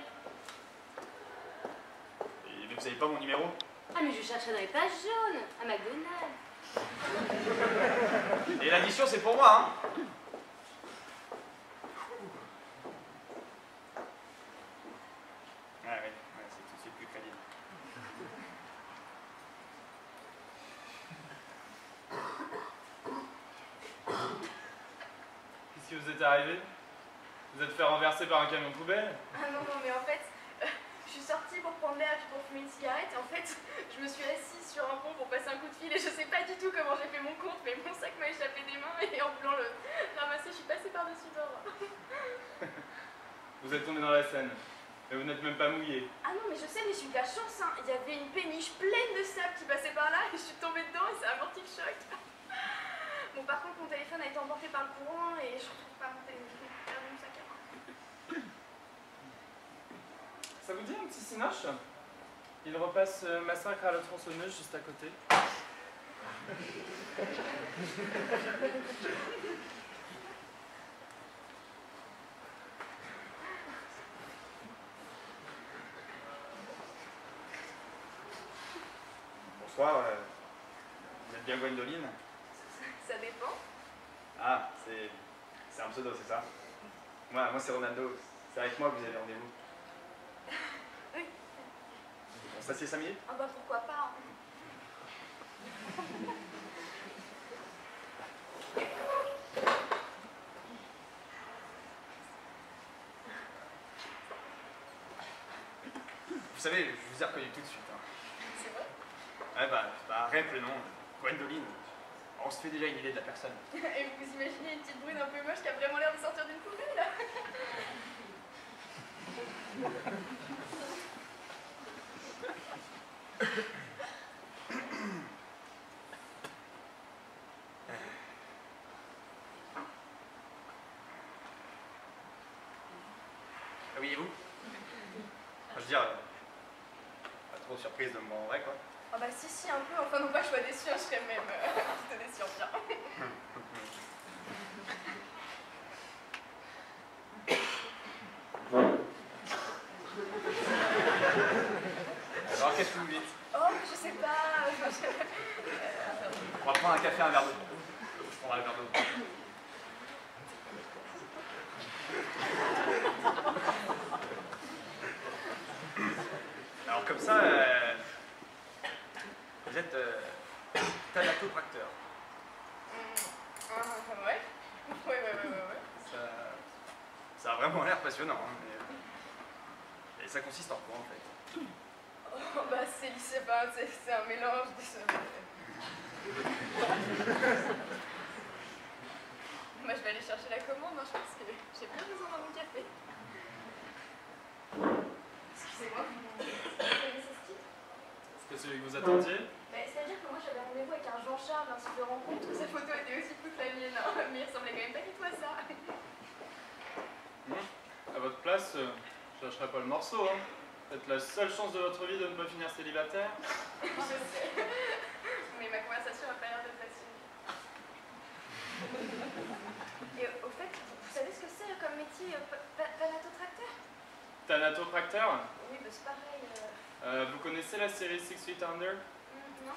Mais vous avez pas mon numéro? Ah, mais je chercherai dans les pages jaunes, à McDonald's. Et l'addition, c'est pour moi, hein. Ah oui, c'est tout de suite plus crédible. Qu'est-ce qui vous est arrivé? Vous êtes fait renverser par un camion poubelle? Ah non, mais en fait, je suis sortie pour prendre l'air puis pour fumer une cigarette et en fait, je me suis assise sur un pont pour passer un coup de fil et je sais pas du tout comment j'ai fait mon compte, mais mon sac m'a échappé des mains et en voulant le ramasser, je suis passée par-dessus bord. Vous êtes tombé dans la Seine, mais vous n'êtes même pas mouillé. Ah non, mais je sais, mais j'ai eu de la chance, hein. Il y avait une péniche pleine de sable qui passait par là et je suis tombée dedans et ça a amorti le choc. Bon, par contre, mon téléphone a été emporté par le courant et je retrouve pas mon téléphone. J'ai perdu mon sac à main. Ça vous dit un petit cinoche? Il repasse Massacre à la tronçonneuse juste à côté. Bonsoir, vous êtes bien Gwendoline? Ça dépend. Ah, c'est un pseudo, c'est ça? Moi c'est Ronaldo. C'est avec moi que vous avez rendez-vous. Oui. On s'assied 5 minutes? Ah bah pourquoi pas. Vous savez, je vous ai reconnu tout de suite. Hein. C'est vrai. Ouais, rien que le nom, Gwendoline. On se fait déjà une idée de la personne. Et vous imaginez une petite brune un peu moche qui a vraiment l'air de sortir d'une poubelle là. Oui, et vous? veux dire, pas trop surprise de me voir en vrai, quoi. Ah bah si, un peu. Enfin, non pas que je sois déçue, je serais même plutôt déçue en bien. Alors, qu'est-ce que vous dites? Oh, je sais pas. On va prendre un café, un verre d'eau. Je prendrai un verre d'eau. Alors comme ça, vous êtes thanatopracteur. Ouais. Ça a vraiment l'air passionnant. Hein, et ça consiste en quoi en fait? Oh, bah c'est un mélange de ça. Moi je vais aller chercher la commande, hein, je pense que j'ai bien besoin d'un bon café. Excusez-moi, vous connaissez ce titre? C'est celui que vous attendiez? C'est-à-dire que moi j'avais rendez-vous avec un Jean-Charles, un site de rencontre, sa photo était aussi floue que la mienne, hein, mais il ressemblait quand même pas du tout à ça. À votre place, je lâcherai pas le morceau. Hein. Peut-être la seule chance de votre vie de ne pas finir célibataire. Je sais, mais ma conversation a pas l'air de passionnée. Et au fait, vous savez ce que c'est comme métier, thanatopracteur? Thanatopracteur? Oui, bah c'est pareil. Vous connaissez la série Six Feet Under? Non.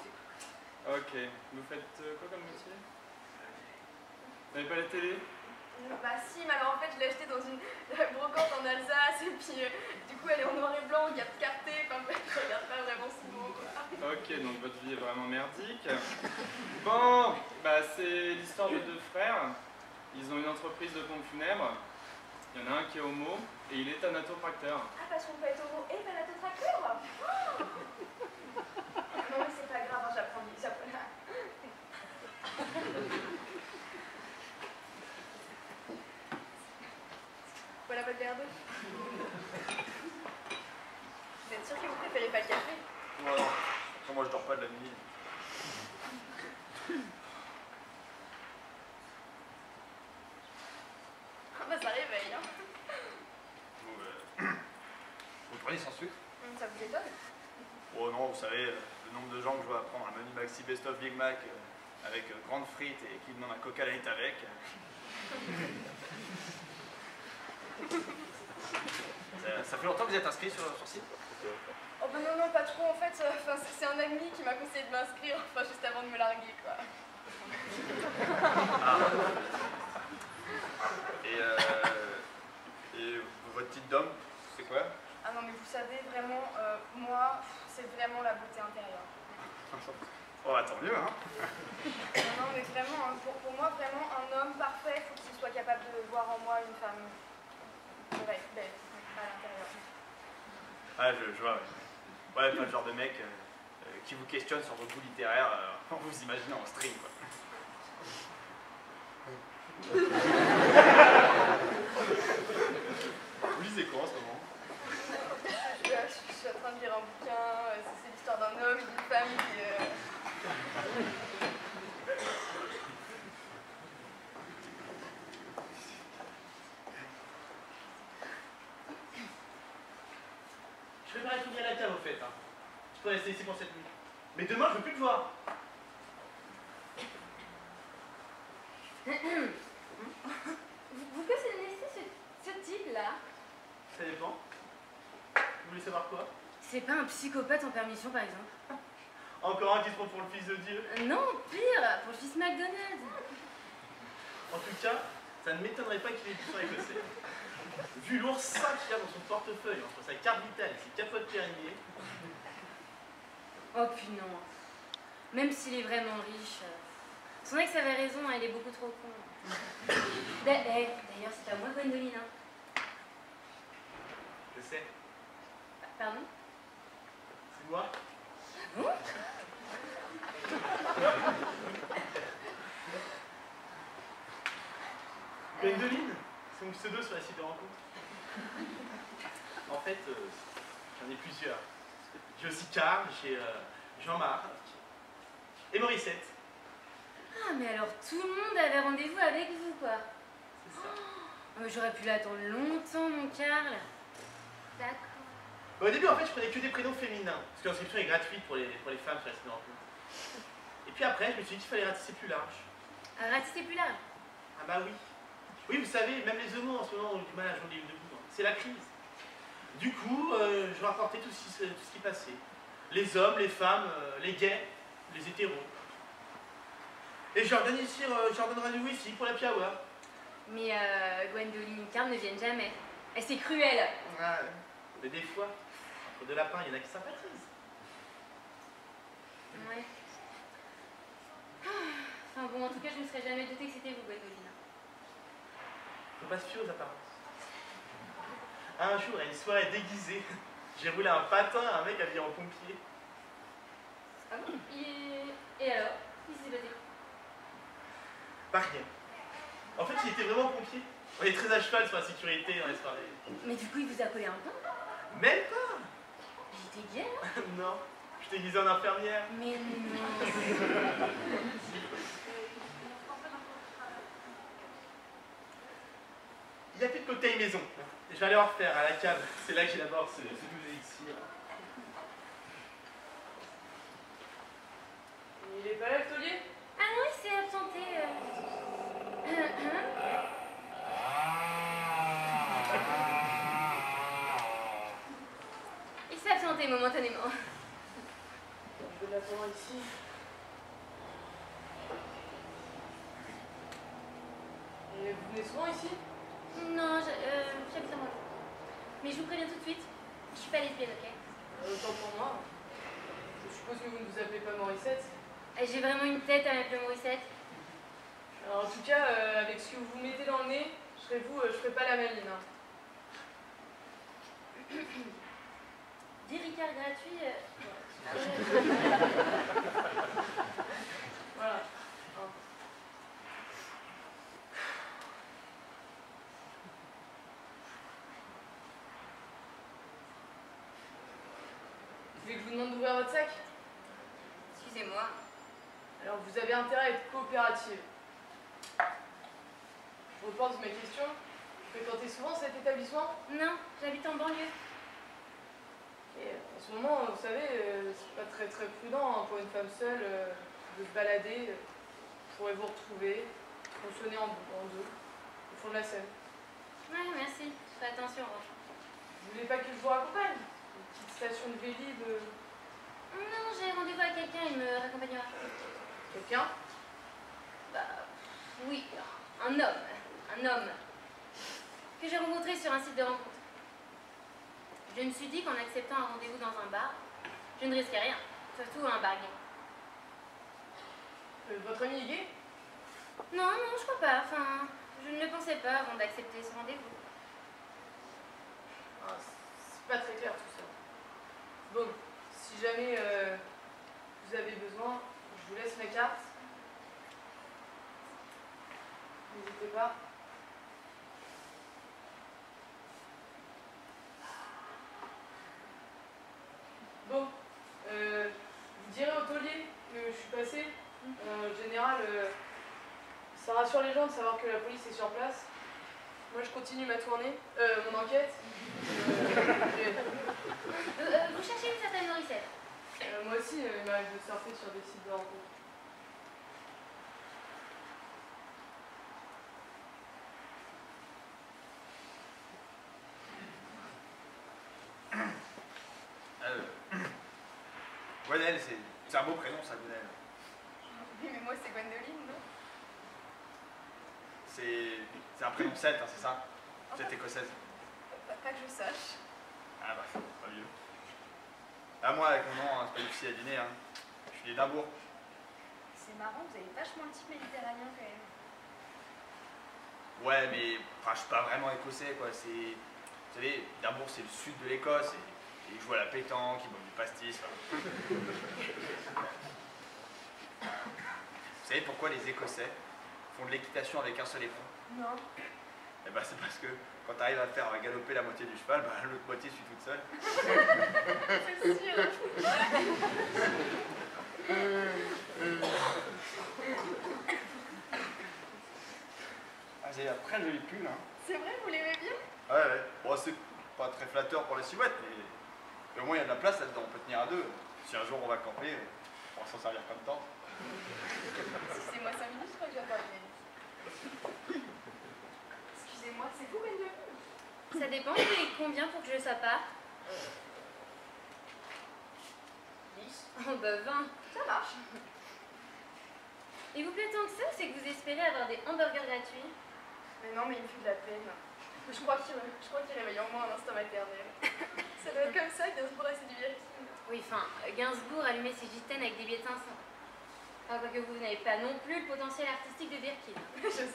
Ok. Vous faites quoi comme métier? Vous n'avez pas la télé? Bah si, mais alors en fait je l'ai acheté dans une brocante en Alsace et puis du coup elle est en noir et blanc, carté, enfin bref, je regarde pas vraiment souvent quoi. Ok, donc votre vie est vraiment merdique. Bon, bah c'est l'histoire de deux frères. Ils ont une entreprise de pompes funèbres. Il y en a un qui est homo et il est thanatopracteur. Ah, parce qu'on peut être homo et thanatopracteur? Oh non mais c'est pas grave, hein, j'apprends. Voilà votre verre d'eau. Vous êtes sûr que vous préférez pas le café? Non, non. Moi je dors pas de la nuit. Ah bah ça réveille, hein. Vous prenez sans sucre? Ça vous étonne? Oh non, vous savez, le nombre de gens que je vois prendre un menu maxi best-of Big Mac avec grandes frites et qui demandent un coca light avec. Ça fait longtemps que vous êtes inscrit sur site? Oh bah non, pas trop en fait, c'est un ami qui m'a conseillé de m'inscrire, enfin juste avant de me larguer quoi. Ah. Et votre titre d'homme, c'est quoi? Ah non mais vous savez vraiment, moi, c'est vraiment la beauté intérieure. Oh bah tant mieux hein. Non mais vraiment, hein, pour moi vraiment un homme parfait, il faut qu'il soit capable de voir en moi une femme belle à l'intérieur. Ah je vois, ouais. Ouais, pas le genre de mec qui vous questionne sur vos goûts littéraires en vous imaginant en string quoi. Vous lisez quoi en ce moment? Je suis en train de lire un bouquin, c'est l'histoire d'un homme et d'une femme qui... Je vais pas retourner à la cave au fait. Hein. Je peux rester ici pour cette nuit. Mais demain, je veux plus te voir. Vous connaissez ce type-là? Ça dépend. Vous voulez savoir quoi? C'est pas un psychopathe en permission, par exemple? Encore un qui se prend pour le fils de Dieu. Non, pire, pour le fils McDonald's. En tout cas, ça ne m'étonnerait pas qu'il ait du sang écossais. Vu l'oursin qu'il y a dans son portefeuille, entre sa carte vitale et ses capotes Périnier. Oh puis non. Même s'il est vraiment riche. Son ex avait raison, hein, il est beaucoup trop con. D'ailleurs, c'est à moi Gwendoline. Hein. Je sais. Pardon? C'est moi. Bon? Gwendoline, c'est mon pseudo sur la site de rencontre. En fait, j'en ai plusieurs. J'ai aussi Karl, j'ai Jean-Marc et Morissette. Ah, mais alors tout le monde avait rendez-vous avec vous, quoi. C'est ça. Oh, j'aurais pu l'attendre longtemps, mon Karl. D'accord. Au début, en fait, je prenais que des prénoms féminins, parce que l'inscription est gratuite pour les femmes sur la site de rencontre. Et puis après, je me suis dit qu'il fallait ratisser plus large. Ratisser plus large. Ah bah oui. Oui, vous savez, même les homos en ce moment ont du mal à joindre les debout. C'est la crise. Du coup, je rapportais tout ce qui passait. Les hommes, les femmes, les gays, les hétéros. Et je leur donne rendez-vous ici pour la Piawa. Mais Gwendoline et Carl ne viennent jamais. Et c'est cruel. Ah, mais des fois, entre deux lapins, il y en a qui sympathisent. Ouais. Enfin bon, en tout cas, je ne me serais jamais douté que c'était vous, Gwendoline. Faut pas se fier aux apparences. Un jour, à une soirée déguisée, j'ai roulé un patin à un mec habillé en pompier. Ah bon? Et alors? Qu'est-ce qui s'est passé? Pas rien. En fait, il était vraiment pompier. On est très à cheval sur la sécurité dans les soirées. Mais du coup, il vous a collé un pain? Même pas. Il était gay, hein? Non, je t'ai déguisé en infirmière. Mais non. Il n'y a plus de cocktail maison. Je vais aller en refaire à la cave. C'est là que j'élabore ce doux élixir. Il est pas là, le taulier? Ah non, il s'est absenté. Il s'est absenté momentanément. Je vais l'attendre ici. Et vous venez souvent ici? Non, j'habite à moi. Mais je vous préviens tout de suite, je suis pas lesbienne, ok? Autant pour moi. Je suppose que vous ne vous appelez pas Morissette. J'ai vraiment une tête à m'appeler Morissette. Alors, en tout cas, avec ce que vous vous mettez dans le nez, je serais vous, je ferai pas la maline. Hein. 10 Ricard gratuits. Voilà. Vous voulez que je vous demande d'ouvrir votre sac? Excusez-moi. Alors, vous avez intérêt à être coopérative. Je repense ma question. Vous fréquentez souvent cet établissement? Non, j'habite en banlieue. Et en ce moment, vous savez, c'est pas très prudent hein, pour une femme seule de se balader. Pourrez-vous retrouver, tronçonner en deux, au fond de la Seine. Ouais, merci. Je ferai attention. Vous voulez pas que je vous raccompagne? Une petite station de Vélib. Non, j'ai rendez-vous avec quelqu'un, il me raccompagnera. Quelqu'un? Bah, oui, un homme. Un homme. Que j'ai rencontré sur un site de rencontre. Je me suis dit qu'en acceptant un rendez-vous dans un bar, je ne risquais rien. Surtout un bar gay. Votre ami est gay? Non, non, je crois pas. Enfin, je ne le pensais pas avant d'accepter ce rendez-vous. Ah, c'est pas très clair tout ça. Bon, si jamais vous avez besoin, je vous laisse ma carte. N'hésitez pas. Bon, vous direz au taulier que je suis passée. En général, ça rassure les gens de savoir que la police est sur place. Moi, je continue ma tournée, mon enquête. Vous cherchez une certaine Morissette? Moi aussi, il m'arrive de surfer sur des sites de rencontres. Gwenelle, c'est un beau prénom ça, Gwenelle. Oui, mais moi, c'est Gwendoline, non? C'est un prénom celte, hein, c'est ça? Vous êtes écossaise. Pas que je sache. Ah bah, pas mieux. Ah, moi, avec mon nom, hein, c'est pas difficile à dîner, hein. Je suis d'Édimbourg. C'est marrant, vous avez vachement le type méditerranéen quand même. Ouais, mais enfin, je suis pas vraiment écossais, quoi. C'est, vous savez, Édimbourg, c'est le sud de l'Écosse. Et ils jouent à la pétanque, ils boivent du pastis. Enfin. Vous savez pourquoi les Écossais font de l'équitation avec un seul éperon? Non. Eh ben, c'est parce que quand tu arrives à faire galoper la moitié du cheval, bah, l'autre moitié suit toute seule. C'est sûr. Ah, j'ai un très joli pull, hein. C'est vrai, vous l'aimez bien? Ouais, ouais. Bon, c'est pas très flatteur pour la silhouette, mais Au moins, il y a de la place là-dedans, on peut tenir à deux. Si un jour on va camper, on va s'en servir comme temps. Excusez-moi 5 minutes, je crois que je vais parler. Excusez-moi, c'est vous, Benjamin? Ça dépend, vous voulez combien pour que je le sois pas? 10. Oh bah 20. Ça marche. Il vous plaît tant que ça, c'est que vous espérez avoir des hamburgers gratuits? Mais non, mais il me fait de la peine. Je crois qu'il réveille en moi un instinct maternel. Ça doit être comme ça, Gainsbourg a séduit Virginie. Oui, enfin, Gainsbourg allumait ses gitanes avec des billets de 500. Enfin, quoique vous n'avez pas non plus le potentiel artistique de Birkin. Je sais.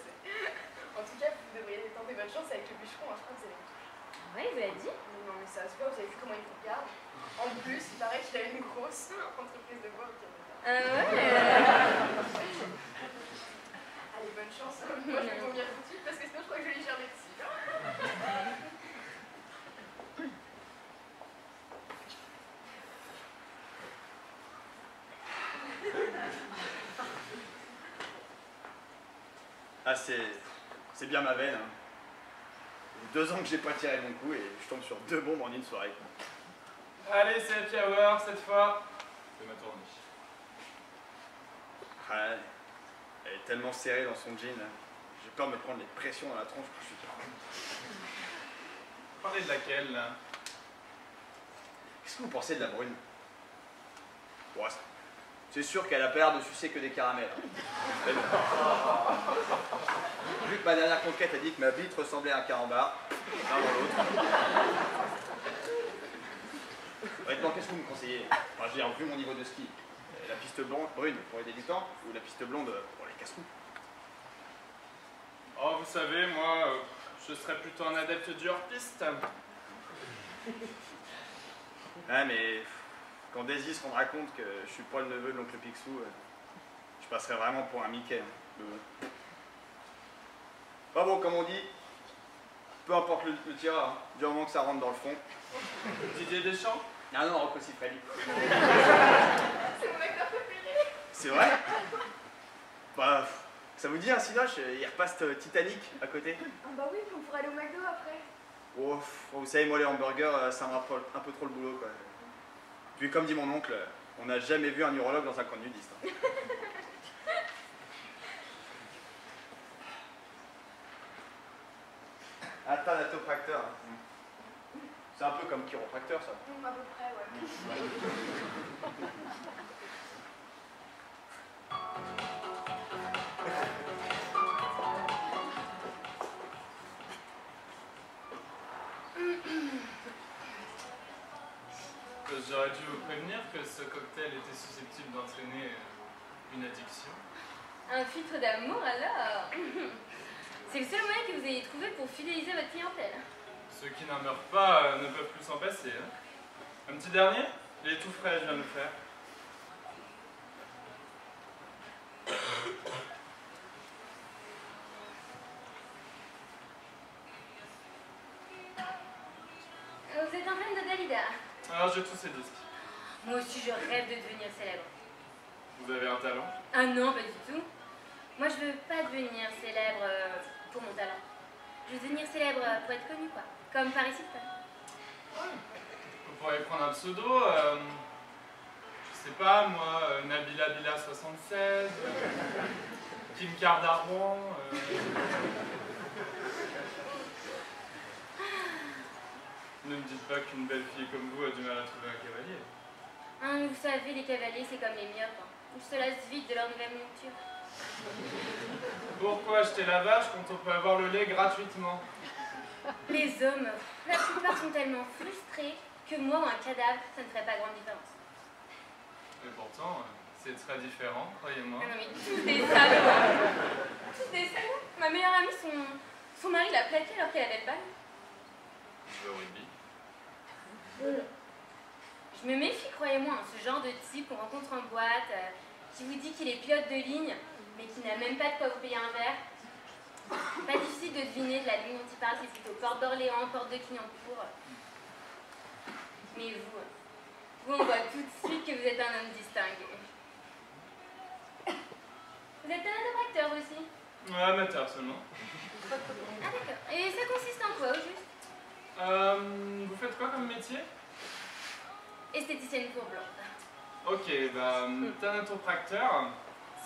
En tout cas, vous devriez tenter votre chance avec le bûcheron, hein, je crois que vous allez me toucher. Ouais, il vous l'a dit? Non, mais ça se voit, vous avez vu comment il vous regarde. En plus, il paraît qu'il a une grosse entreprise de bois au Canada. Ouais. Allez, bonne chance. Moi, je vais vomir tout de suite parce que sinon, je crois que je vais y germer dessus. Ah, c'est bien ma veine. Hein. Ça fait 2 ans que j'ai pas tiré mon coup et je tombe sur 2 bombes en une soirée. Allez, c'est happy hour cette fois. C'est ma tournée. Ouais, elle est tellement serrée dans son jean. Hein. J'ai peur de me prendre les pressions dans la tronche quand je suis tard. Parlez de laquelle là? Qu'est-ce que vous pensez de la brune? Ouais, c'est sûr qu'elle a pas l'air de sucer que des caramels. Hein. Mais bon. Vu que ma dernière conquête a dit que ma bite ressemblait à un carambar, l'un dans l'autre. Honnêtement, qu'est-ce que vous me conseillez? Enfin, j'ai vu mon niveau de ski. La piste brune pour les débutants ou la piste blonde pour les casse-cou? Oh, vous savez, moi, je serais plutôt un adepte du hors-piste. Ah, mais quand Daisy se rendra compte que je suis pas le neveu de l'oncle Picsou, je passerai vraiment pour un Mickey. Hein. Pas bon, comme on dit, peu importe le tireur, hein, du moment que ça rentre dans le fond. Didier Deschamps? Ah non, Rocco Siffredi. C'est mon acteur préféré. C'est vrai? Bah, ça vous dit un cinoche, il repasse Titanic à côté? Ah bah oui, on pourra aller au McDo après. Oh, vous savez, moi les hamburgers, ça me rapproche un peu trop le boulot, quoi. Puis comme dit mon oncle, on n'a jamais vu un urologue dans un coin de nudiste. Hein. Un thanatopracteur. Hein. C'est un peu comme chiropracteur, ça. À peu près, ouais. J'aurais dû vous prévenir que ce cocktail était susceptible d'entraîner une addiction. Un filtre d'amour alors? C'est le seul moyen que vous ayez trouvé pour fidéliser votre clientèle. Ceux qui n'en meurent pas ne peuvent plus s'en passer. Hein. Un petit dernier? Il est tout frais, je viens de le faire. Vous êtes un fan de Dalida? Alors j'ai tous ces disques. Moi aussi je rêve de devenir célèbre. Vous avez un talent? Ah non, pas du tout. Moi je veux pas devenir célèbre pour mon talent. Je veux devenir célèbre pour être connue, quoi. Comme Paris Hilton. Vous pourriez prendre un pseudo, je sais pas moi, Nabila Bila 76, Kim Kardashian. Ne me dites pas qu'une belle fille comme vous a du mal à trouver un cavalier. Hein, vous savez, les cavaliers c'est comme les myopes. Hein. Ils se lassent vite de leur nouvelle monture. Pourquoi acheter la vache quand on peut avoir le lait gratuitement? Les hommes, la plupart sont tellement frustrés que moi ou un cadavre, ça ne ferait pas grande différence. Mais pourtant, c'est très différent, croyez-moi. Ah non mais tous des salauds. Tous des salauds. Ma meilleure amie, son mari l'a plaqué alors qu'elle avait le balle. Le rugby. Je me méfie, croyez-moi, hein, ce genre de type qu'on rencontre en boîte, qui vous dit qu'il est pilote de ligne, mais qui n'a même pas de quoi vous payer un verre. Pas difficile de deviner de la ligne dont il parle, c'est plutôt Porte d'Orléans, Porte de Clignancourt. Mais vous, on voit tout de suite que vous êtes un homme distingué. Vous êtes un acteur aussi? Ouais, amateur seulement. Ah d'accord. Et ça consiste en quoi, au juste? Vous faites quoi comme métier? esthéticienne pour blonde. Ok, bah, thanatopracteur,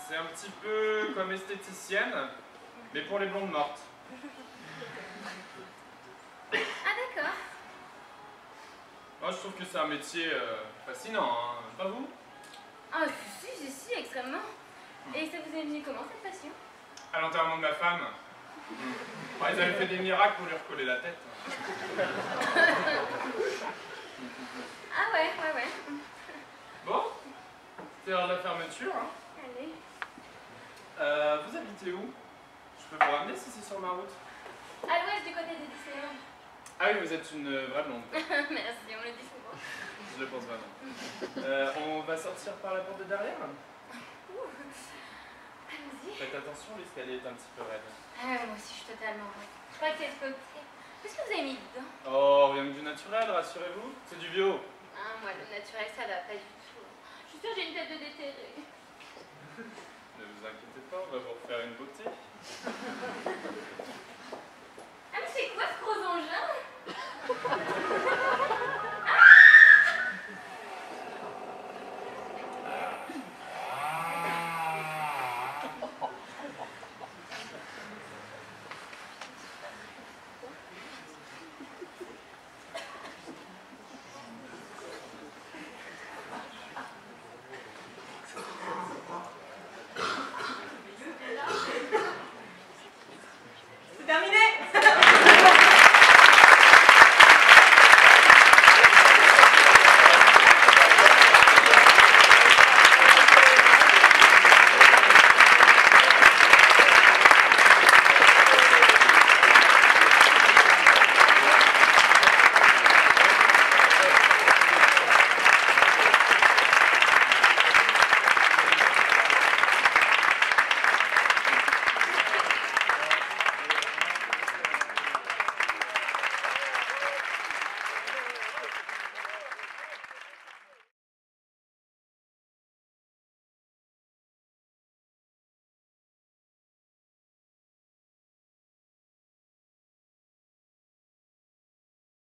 c'est un petit peu comme esthéticienne, mais pour les blondes mortes. Ah d'accord. Moi, je trouve que c'est un métier fascinant, hein, pas vous? Ah si, extrêmement. Et ça vous est venu comment cette passion? À l'enterrement de ma femme. Bon, ils avaient fait des miracles pour lui recoller la tête. Ah ouais. Bon, c'est l'heure de la fermeture. Hein. Allez. Vous habitez où? Je peux vous ramener si c'est sur ma route? À l'ouest du côté des lycéens. Ah oui, vous êtes une vraie blonde. Merci, on le dit souvent. Je le pense vraiment. On va sortir par la porte de derrière? Allons-y. Faites attention, l'escalier est un petit peu raide. Ah, moi aussi, je suis totalement raide. Je crois que c'est ce côté. Qu'est-ce que vous avez mis dedans? Oh, rien que du naturel, rassurez-vous. C'est du bio. Ah, moi, le naturel, ça va pas du tout. Je suis sûre que j'ai une tête de déterré.